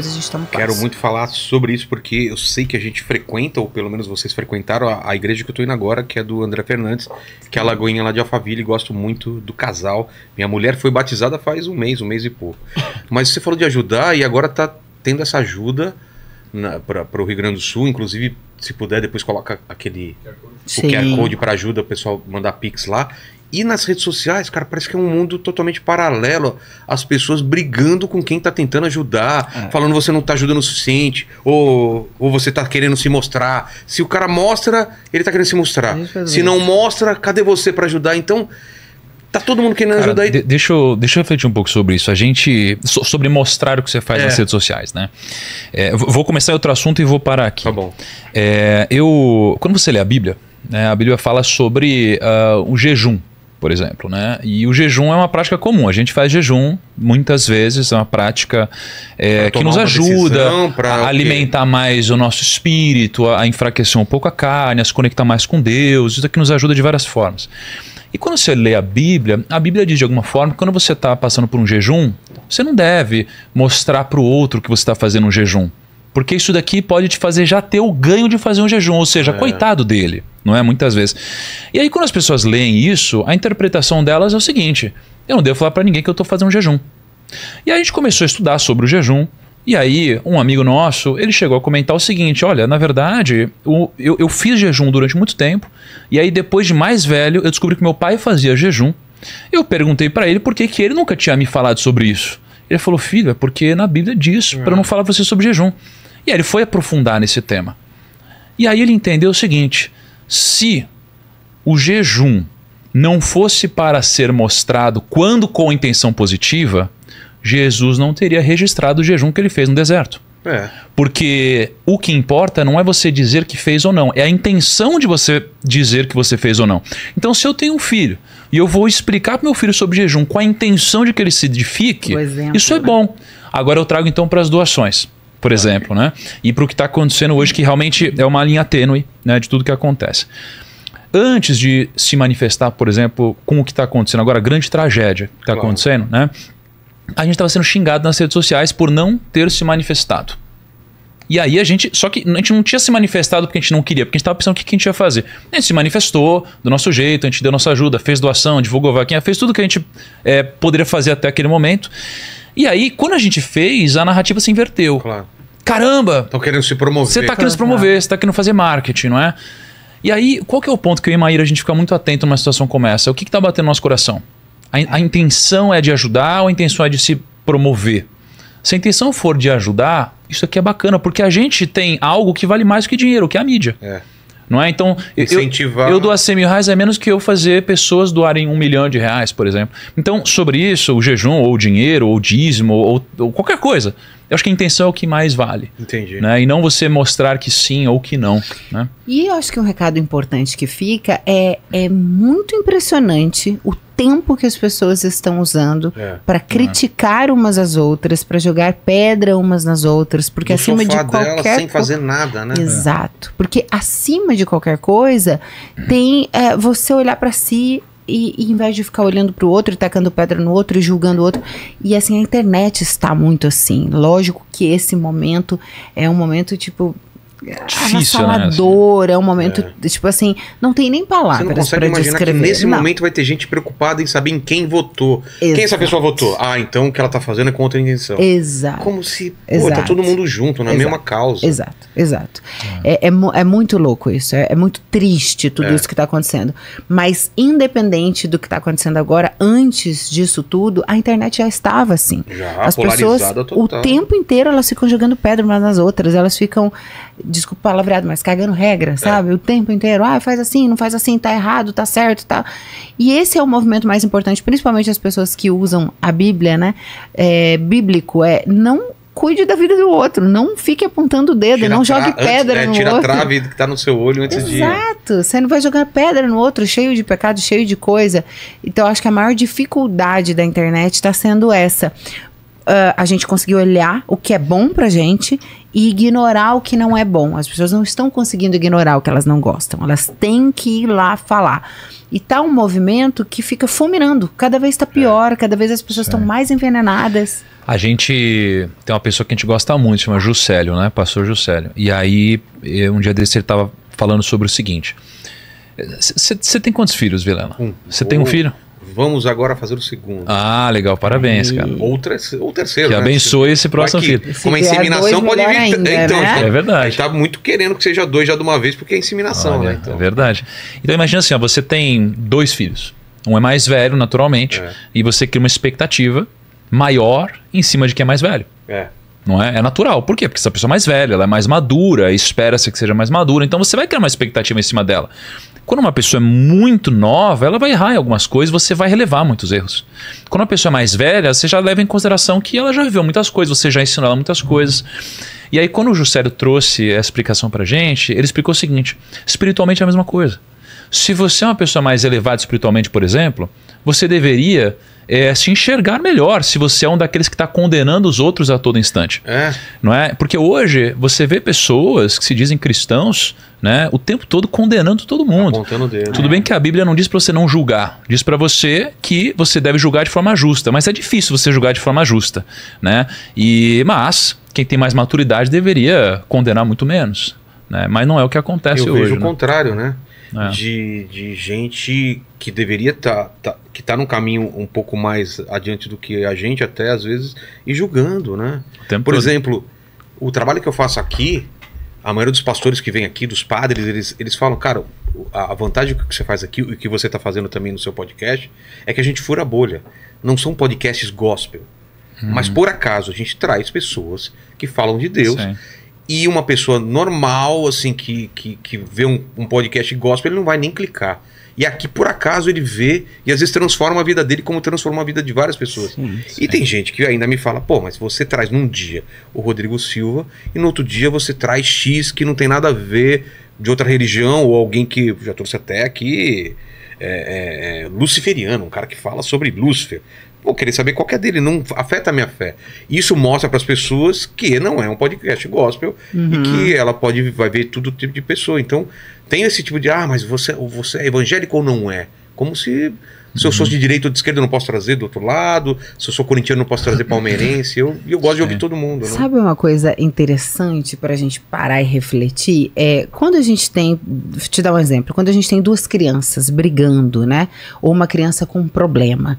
a gente toma um passo. Quero muito falar sobre isso, porque eu sei que a gente frequenta, ou pelo menos vocês frequentaram, a igreja que eu tô indo agora, que é do André Fernandes, que é a Lagoinha lá de Alphaville, e gosto muito do casal. Minha mulher foi batizada faz um mês e pouco. Mas você falou de ajudar, e agora tá tendo essa ajuda para o Rio Grande do Sul, inclusive, se puder, depois coloca aquele o QR Code para ajuda, o pessoal mandar Pix lá. E nas redes sociais, cara, parece que é um mundo totalmente paralelo. As pessoas brigando com quem tá tentando ajudar, falando que você não tá ajudando o suficiente, ou você tá querendo se mostrar. Se o cara mostra, ele tá querendo se mostrar. Se não mostra, cadê você para ajudar? Então, tá todo mundo querendo ajudar aí. Deixa eu refletir um pouco sobre isso. Sobre mostrar o que você faz nas redes sociais, né? Vou começar outro assunto e vou parar aqui. Tá bom. Quando você lê a Bíblia, né, a Bíblia fala sobre o jejum, por exemplo, né? E o jejum é uma prática comum. A gente faz jejum muitas vezes, é uma prática que nos ajuda a alimentar mais o nosso espírito, a enfraquecer um pouco a carne, a se conectar mais com Deus. Isso aqui nos ajuda de várias formas. E quando você lê a Bíblia diz de alguma forma que quando você está passando por um jejum, você não deve mostrar para o outro que você está fazendo um jejum. Porque isso daqui pode te fazer já ter o ganho de fazer um jejum, ou seja, coitado dele, não é? Muitas vezes. E aí quando as pessoas leem isso, a interpretação delas é o seguinte: eu não devo falar para ninguém que eu estou fazendo um jejum. E aí a gente começou a estudar sobre o jejum, e aí um amigo nosso, ele chegou a comentar o seguinte: olha, na verdade, eu fiz jejum durante muito tempo, e aí depois de mais velho, eu descobri que meu pai fazia jejum. Eu perguntei para ele por que ele nunca tinha me falado sobre isso. Ele falou: filho, é porque na Bíblia diz para eu não falar para você sobre jejum. E aí ele foi aprofundar nesse tema. E aí ele entendeu o seguinte: se o jejum não fosse para ser mostrado quando com intenção positiva, Jesus não teria registrado o jejum que ele fez no deserto. Porque o que importa não é você dizer que fez ou não, é a intenção de você dizer que você fez ou não. Então, se eu tenho um filho e eu vou explicar para meu filho sobre jejum com a intenção de que ele se edifique, isso é bom. Agora eu trago então para as doações, por exemplo, né? E para o que está acontecendo hoje, que realmente é uma linha tênue, né, de tudo que acontece. Antes de se manifestar, por exemplo, com o que está acontecendo agora, a grande tragédia que está acontecendo, né? A gente estava sendo xingado nas redes sociais por não ter se manifestado. E aí só que a gente não tinha se manifestado porque a gente não queria, porque a gente estava pensando o que a gente ia fazer. A gente se manifestou do nosso jeito, a gente deu nossa ajuda, fez doação, divulgou vaquinha, fez tudo que a gente poderia fazer até aquele momento. E aí, quando a gente fez, a narrativa se inverteu. Caramba! Estão querendo se promover. Você está querendo se promover, você está querendo fazer marketing, não é? E aí, qual que é o ponto que eu e Maíra a gente fica muito atento numa situação como essa? O que está batendo no nosso coração? A intenção é de ajudar ou a intenção é de se promover? Se a intenção for de ajudar, isso aqui é bacana, porque a gente tem algo que vale mais do que dinheiro, que é a mídia. Não é? Então, eu doar 100 mil reais é menos que eu fazer pessoas doarem 1 milhão de reais, por exemplo. Então, sobre isso, o jejum, ou o dinheiro, ou o dízimo, ou qualquer coisa, eu acho que a intenção é o que mais vale. Entendi. Né? E não você mostrar que sim ou que não. Né? E eu acho que um recado importante que fica é muito impressionante o tempo que as pessoas estão usando para criticar umas às outras, para jogar pedra umas nas outras, porque acima de qualquer sem fazer nada, né? Exato. Porque acima de qualquer coisa tem você olhar para si e em vez de ficar olhando para o outro e tacando pedra no outro e julgando o outro. E assim, a internet está muito assim. Lógico que esse momento é um momento tipo difícil, avassalador, né? É um momento, tipo assim, não tem nem palavras para descrever. Você não consegue imaginar que nesse momento vai ter gente preocupada em saber em quem votou. Exato. Quem essa pessoa votou? Ah, então o que ela tá fazendo é com outra intenção. Exato. Como se, tá todo mundo junto, na mesma causa. Exato. É muito louco isso, é muito triste tudo isso que tá acontecendo. Mas independente do que tá acontecendo agora, antes disso tudo, a internet já estava assim. As pessoas, total. O tempo inteiro, elas ficam jogando pedra umas nas outras, elas ficam, desculpa o palavreado, mas cagando regra, sabe? O tempo inteiro, faz assim, não faz assim, tá errado, tá certo, tá. E esse é o movimento mais importante, principalmente as pessoas que usam a Bíblia, né? Bíblico, não cuide da vida do outro, não fique apontando o dedo, não jogue pedra no outro. Tira a trave que tá no seu olho antes de... Exato, você não vai jogar pedra no outro, cheio de pecado, cheio de coisa. Então, eu acho que a maior dificuldade da internet está sendo essa. a gente conseguir olhar o que é bom pra gente e ignorar o que não é bom. As pessoas não estão conseguindo ignorar o que elas não gostam. Elas têm que ir lá falar. E tá um movimento que fica fulminando. Cada vez tá pior, cada vez as pessoas estão mais envenenadas. A gente tem uma pessoa que a gente gosta muito, chama Juscelio, né? Pastor Juscelio. E aí, um dia desse ele tava falando sobre o seguinte. Você tem quantos filhos, Vilela? Você tem um filho? Vamos agora fazer o segundo. Ah, legal, parabéns, cara. Ou terceiro. Que abençoe esse próximo filho. Como a inseminação pode vir. Ainda, então, né? É verdade. A gente tá muito querendo que seja 2 já de uma vez, porque é inseminação, Olha, né? Então. É verdade. Então imagina assim, ó, você tem 2 filhos. Um é mais velho, naturalmente, e você cria uma expectativa maior em cima de quem é mais velho. Não é? É natural. Por quê? Porque essa pessoa é mais velha, ela é mais madura, espera-se que seja mais madura, então você vai criar uma expectativa em cima dela. Quando uma pessoa é muito nova, ela vai errar em algumas coisas, você vai relevar muitos erros. Quando uma pessoa é mais velha, você já leva em consideração que ela já viveu muitas coisas, você já ensinou ela muitas coisas. E aí quando o Juscelio trouxe essa explicação pra gente, ele explicou o seguinte: espiritualmente é a mesma coisa. Se você é uma pessoa mais elevada espiritualmente, por exemplo, você deveria se enxergar melhor se você é um daqueles que está condenando os outros a todo instante. Não é? Porque hoje você vê pessoas que se dizem cristãos, né, o tempo todo condenando todo mundo. Tudo bem que a Bíblia não diz para você não julgar, diz para você que você deve julgar de forma justa, mas é difícil você julgar de forma justa, né? Mas quem tem mais maturidade deveria condenar muito menos, né? Mas não é o que acontece hoje. Eu vejo o né? contrário, né? De gente que deveria que tá num caminho um pouco mais adiante do que a gente, até às vezes, e julgando, né? Por exemplo, o trabalho que eu faço aqui, a maioria dos pastores que vem aqui, dos padres, eles falam, cara, a vantagem do que você faz aqui, o que você está fazendo também no seu podcast, é que a gente fura a bolha. Não são podcasts gospel, mas por acaso a gente traz pessoas que falam de Deus. Sim. E uma pessoa normal, assim, que vê um podcast gospel, ele não vai nem clicar. E aqui, por acaso, ele vê e às vezes transforma a vida dele como transforma a vida de várias pessoas. Sim. E tem gente que ainda me fala, pô, mas você traz num dia o Rodrigo Silva e no outro dia você traz X que não tem nada a ver de outra religião, ou alguém que já trouxe até aqui luciferiano, um cara que fala sobre Lúcifer. Vou querer saber qual que é dele, não afeta a minha fé. Isso mostra para as pessoas que não é um podcast gospel e que ela vai ver todo tipo de pessoa. Então tem esse tipo de, mas você é evangélico ou não é? Como se eu sou de direita ou de esquerda eu não posso trazer do outro lado, se eu sou corintiano eu não posso trazer palmeirense. Eu gosto de ouvir todo mundo. Né? Sabe uma coisa interessante para a gente parar e refletir? Quando a gente tem, vou te dar um exemplo, quando a gente tem 2 crianças brigando, né? Ou uma criança com um problema,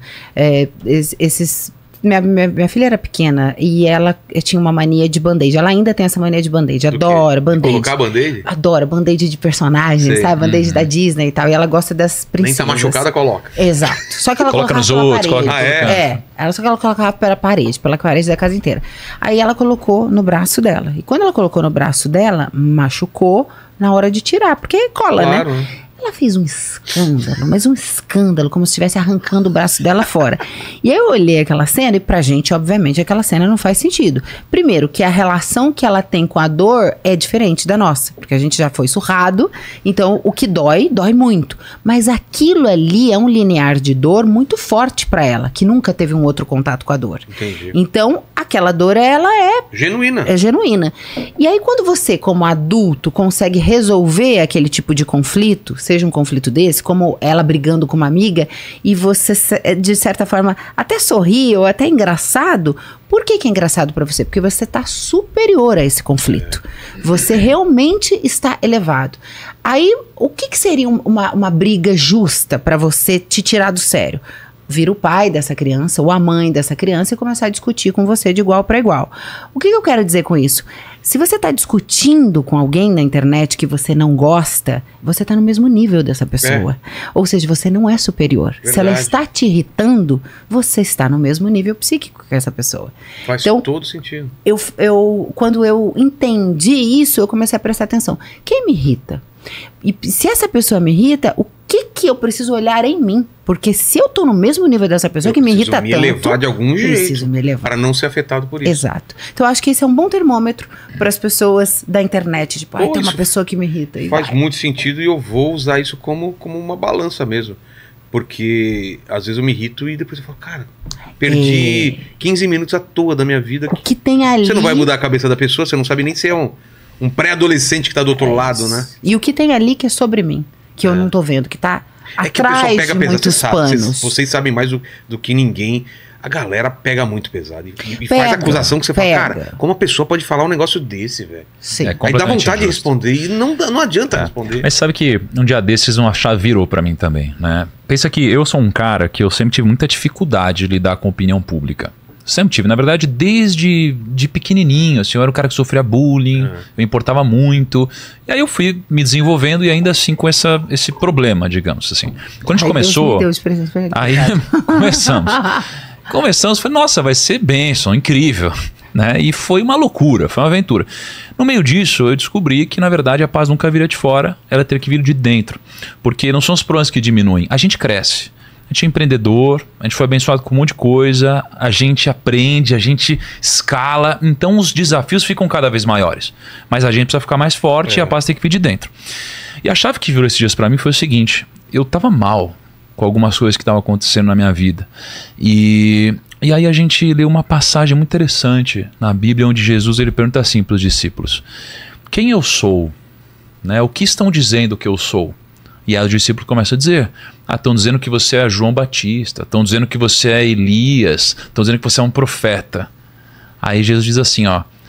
Minha filha era pequena e ela tinha uma mania de band-aid. Ela ainda tem essa mania de band-aid. Adora band-aid. Colocar band-aid? Adora band-aid de personagem, sabe? Band-aid da Disney e tal. E ela gosta das princesas. Nem tá machucada, coloca. Exato. Só que ela coloca nos pela outros. parede. Só que ela colocava pela parede da casa inteira. Aí ela colocou no braço dela. E quando ela colocou no braço dela, machucou na hora de tirar. Porque cola, claro, né? Ela fez um escândalo, mas um escândalo, como se estivesse arrancando o braço dela fora. E aí eu olhei aquela cena e pra gente, obviamente, aquela cena não faz sentido. Primeiro, que a relação que ela tem com a dor é diferente da nossa, porque a gente já foi surrado, então o que dói, dói muito. Mas aquilo ali é um linear de dor muito forte pra ela, que nunca teve um outro contato com a dor. Entendi. Então, aquela dor, ela é genuína. É genuína. E aí, quando você, como adulto, consegue resolver aquele tipo de conflito, seja um conflito desse, como ela brigando com uma amiga, e você, de certa forma, até sorri ou até engraçado. Por que é engraçado pra você? Porque você tá superior a esse conflito. Você realmente está elevado. Aí, o que seria uma briga justa pra você te tirar do sério? Vira o pai dessa criança ou a mãe dessa criança e começar a discutir com você de igual para igual. O que eu quero dizer com isso? Se você está discutindo com alguém na internet que você não gosta, você está no mesmo nível dessa pessoa. Ou seja, você não é superior. Verdade. Se ela está te irritando, você está no mesmo nível psíquico que essa pessoa. Faz todo sentido. Quando eu entendi isso, eu comecei a prestar atenção. Quem me irrita? E se essa pessoa me irrita, o que eu preciso olhar em mim? Porque se eu tô no mesmo nível dessa pessoa que me irrita tanto, eu preciso me elevar de algum jeito para não ser afetado por isso. Exato. Então eu acho que esse é um bom termômetro para as pessoas da internet, tipo, tem uma pessoa que me irrita. Faz muito sentido e eu vou usar isso como uma balança mesmo. Porque às vezes eu me irrito e depois eu falo, cara, perdi 15 minutos à toa da minha vida. O que tem ali... Você não vai mudar a cabeça da pessoa, você não sabe nem se é um pré-adolescente que tá do outro lado, né? E o que tem ali que é sobre mim, que eu não tô vendo, que tá que a pessoa atrás pega de pesado, muitos panos. vocês sabem mais do que ninguém. A galera pega muito pesado e Pega, faz acusação que você fala, pega. cara, como a pessoa pode falar um negócio desse, velho? Sim. É Aí dá completamente vontade de injusto. responder e não adianta responder. Mas sabe que um dia desses uma chave virou pra mim também, né? Pensa que eu sou um cara que eu sempre tive muita dificuldade de lidar com a opinião pública. Sempre tive, na verdade, desde de pequenininho, assim, eu era um cara que sofria bullying, eu importava muito. E aí eu fui me desenvolvendo e ainda assim com esse problema, digamos assim. Quando a gente começou... Deus me deu de presente pra ele. Aí começamos, falei, nossa, vai ser bênção, incrível, né? E foi uma loucura, foi uma aventura. No meio disso, eu descobri que, na verdade, a paz nunca vira de fora, ela tem que vir de dentro. Porque não são os problemas que diminuem, a gente cresce. A gente é empreendedor, a gente foi abençoado com um monte de coisa, a gente aprende, a gente escala, então os desafios ficam cada vez maiores. Mas a gente precisa ficar mais forte e a paz tem que vir de dentro. E a chave que virou esses dias pra mim foi o seguinte, eu tava mal com algumas coisas que estavam acontecendo na minha vida. E aí a gente leu uma passagem muito interessante na Bíblia, onde Jesus ele pergunta assim para os discípulos, quem eu sou? Né? O que estão dizendo que eu sou? E aí os discípulos começam a dizer, estão dizendo que você é João Batista, estão dizendo que você é Elias, estão dizendo que você é um profeta. Aí Jesus diz assim,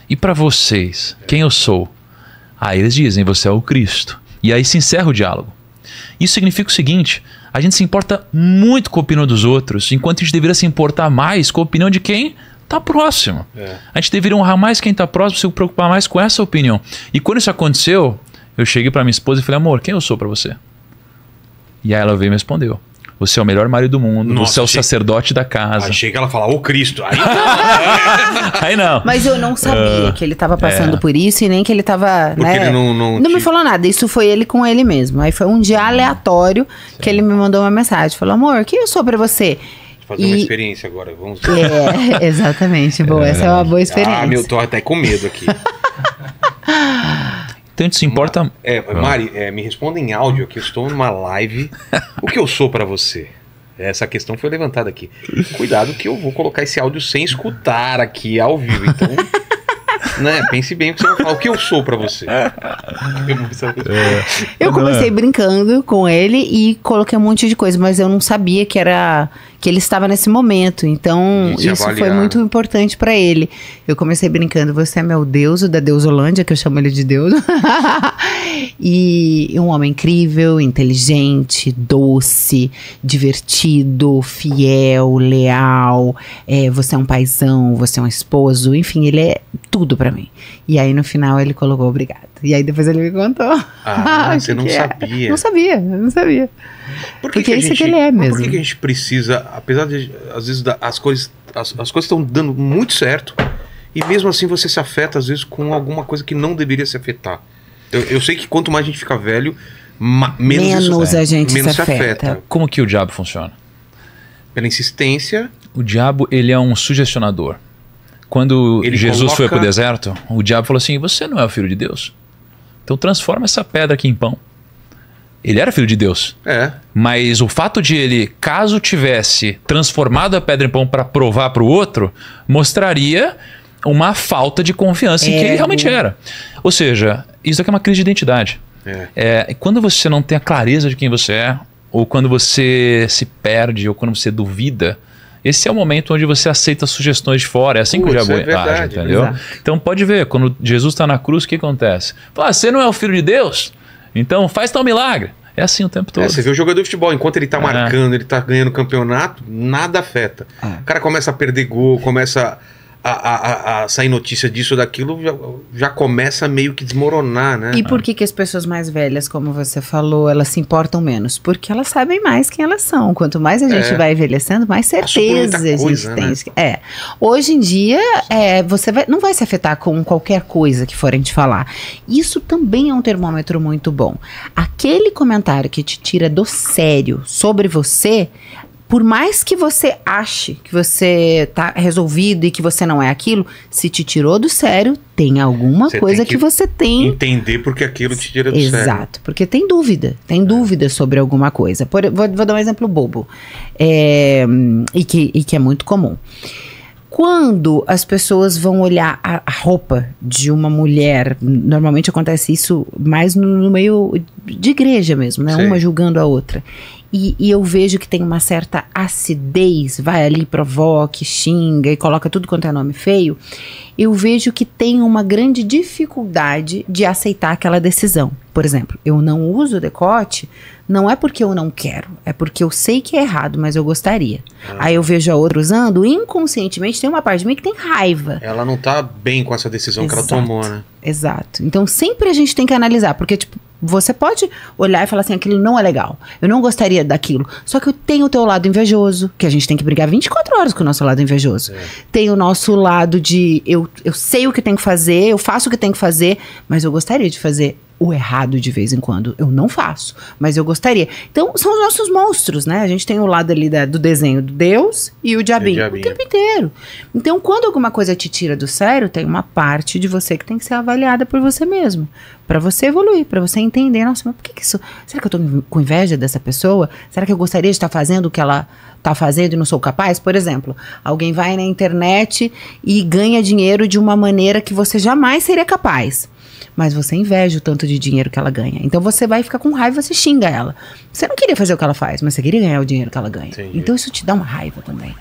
e para vocês, quem eu sou? Aí eles dizem, você é o Cristo. E aí se encerra o diálogo. Isso significa o seguinte, a gente se importa muito com a opinião dos outros, enquanto a gente deveria se importar mais com a opinião de quem está próximo. A gente deveria honrar mais quem está próximo, se preocupar mais com essa opinião. E quando isso aconteceu, eu cheguei para minha esposa e falei, amor, quem eu sou para você? E aí ela veio e me respondeu, você é o melhor marido do mundo, você é o sacerdote da casa. Achei que ela falava, ô Cristo. Aí Aí não. Mas eu não sabia que ele tava passando por isso e nem que ele tava... Porque ele não me falou nada, isso foi ele com ele mesmo. Aí foi um dia aleatório que ele me mandou uma mensagem. Falou, amor, quem eu sou pra você? Fazer uma experiência agora, vamos ver. Exatamente, boa, essa é uma boa experiência. Eu tô até com medo aqui. Então a gente se importa... Mari, me responda em áudio aqui, eu estou numa live. O que eu sou pra você? Essa questão foi levantada aqui. Cuidado que eu vou colocar esse áudio sem escutar aqui ao vivo, então... né, pense bem o que você vai falar. O que eu sou pra você? Eu comecei brincando com ele e coloquei um monte de coisa, mas eu não sabia que ele estava nesse momento. Então, isso foi muito importante pra ele. Eu comecei brincando, você é meu Deus, o da Deusolândia, que eu chamo ele de Deus. E um homem incrível, inteligente, doce, divertido, fiel, leal. Você é um paizão, você é um esposo, enfim, ele é tudo pra mim. E aí no final ele colocou obrigado. E aí depois ele me contou. Você não sabia. Não sabia. Porque é isso que ele é mesmo. Por que a gente precisa, apesar de às vezes as coisas estão dando muito certo, e mesmo assim você se afeta às vezes com alguma coisa que não deveria se afetar. Eu sei que quanto mais a gente fica velho, menos a gente menos se afeta. Como que o diabo funciona? Pela insistência. O diabo, ele é um sugestionador. Quando Jesus foi para o deserto, o diabo falou assim, você não é o filho de Deus? Então transforma essa pedra aqui em pão. Ele era filho de Deus. Mas o fato de ele, caso tivesse transformado a pedra em pão para provar para o outro, mostraria uma falta de confiança em quem ele realmente era. Ou seja, isso aqui é uma crise de identidade. Quando você não tem a clareza de quem você é, ou quando você se perde, ou quando você duvida, esse é o momento onde você aceita sugestões de fora. É assim que o diabo age, entendeu? Exato. Então pode ver, quando Jesus está na cruz, o que acontece? Fala, você não é o filho de Deus? Então faz tal milagre. É assim o tempo todo. Você vê o jogador de futebol, enquanto ele tá marcando, ele tá ganhando campeonato, nada afeta. O cara começa a perder gol, começa a sair notícia disso ou daquilo, já começa meio que desmoronar, né? E por que as pessoas mais velhas, como você falou, elas se importam menos? Porque elas sabem mais quem elas são. Quanto mais a gente vai envelhecendo, mais certeza a gente tem. Né? Hoje em dia, você não vai se afetar com qualquer coisa que forem te falar. Isso também é um termômetro muito bom. Aquele comentário que te tira do sério sobre você, por mais que você ache que você tá resolvido e que você não é aquilo, se te tirou do sério, tem alguma coisa que você tem... entender porque aquilo te tira do sério. Exato, porque tem dúvida sobre alguma coisa. Vou dar um exemplo bobo, e que é muito comum. Quando as pessoas vão olhar a roupa de uma mulher, normalmente acontece isso mais no meio de igreja mesmo, né? Sim. Uma julgando a outra. E eu vejo que tem uma certa acidez, vai ali, provoca, xinga e coloca tudo quanto é nome feio. Eu vejo que tem uma grande dificuldade de aceitar aquela decisão. Por exemplo, eu não uso decote, não é porque eu não quero, é porque eu sei que é errado, mas eu gostaria. Aí eu vejo a outra usando, inconscientemente tem uma parte de mim que tem raiva. Ela não tá bem com essa decisão que ela tomou, né? Exato. Então sempre a gente tem que analisar, porque tipo, você pode olhar e falar assim, aquilo não é legal, eu não gostaria daquilo, só que eu tenho o teu lado invejoso, que a gente tem que brigar 24 horas com o nosso lado invejoso. Tem o nosso lado de, eu sei o que tem que fazer, eu faço o que tem que fazer, mas eu gostaria de fazer o errado de vez em quando. Eu não faço, mas eu gostaria. Então, são os nossos monstros, né? A gente tem o lado ali do desenho do Deus e o diabinho o tempo inteiro. Então, quando alguma coisa te tira do sério, tem uma parte de você que tem que ser avaliada por você mesmo. Pra você evoluir, pra você entender, nossa, mas por que isso... Será que eu tô com inveja dessa pessoa? Será que eu gostaria de estar fazendo o que ela tá fazendo e não sou capaz? Por exemplo, alguém vai na internet e ganha dinheiro de uma maneira que você jamais seria capaz. Mas você inveja o tanto de dinheiro que ela ganha. Então você vai ficar com raiva, você xinga ela. Você não queria fazer o que ela faz, mas você queria ganhar o dinheiro que ela ganha. Entendi. Então isso te dá uma raiva também.